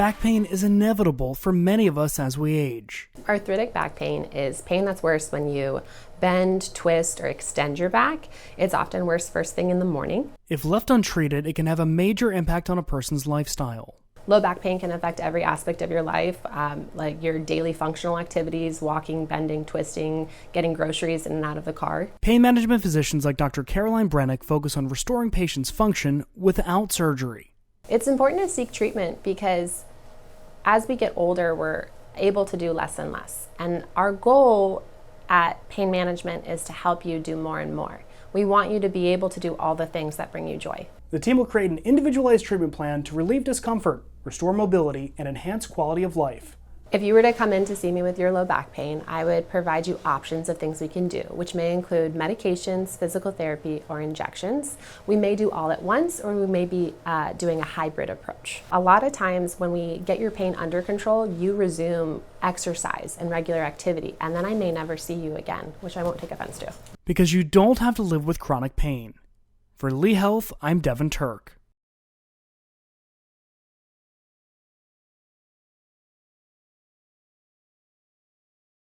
back pain is inevitable for many of us as we age. Arthritic back pain is pain that's worse when you bend, twist, or extend your back. It's often worse first thing in the morning. If left untreated, it can have a major impact on a person's lifestyle. Low back pain can affect every aspect of your life, like your daily functional activities, walking, bending, twisting, getting groceries in and out of the car. Pain management physicians like Dr. Brennick focus on restoring patients' function without surgery. It's important to seek treatment because as we get older, we're able to do less and less. And our goal at pain management is to help you do more and more. We want you to be able to do all the things that bring you joy. The team will create an individualized treatment plan to relieve discomfort, restore mobility, and enhance quality of life. If you were to come in to see me with your low back pain, I would provide you options of things we can do, which may include medications, physical therapy, or injections. We may do all at once, or we may be doing a hybrid approach. A lot of times when we get your pain under control, you resume exercise and regular activity, and then I may never see you again, which I won't take offense to. Because you don't have to live with chronic pain. For Lee Health, I'm Devin Turk.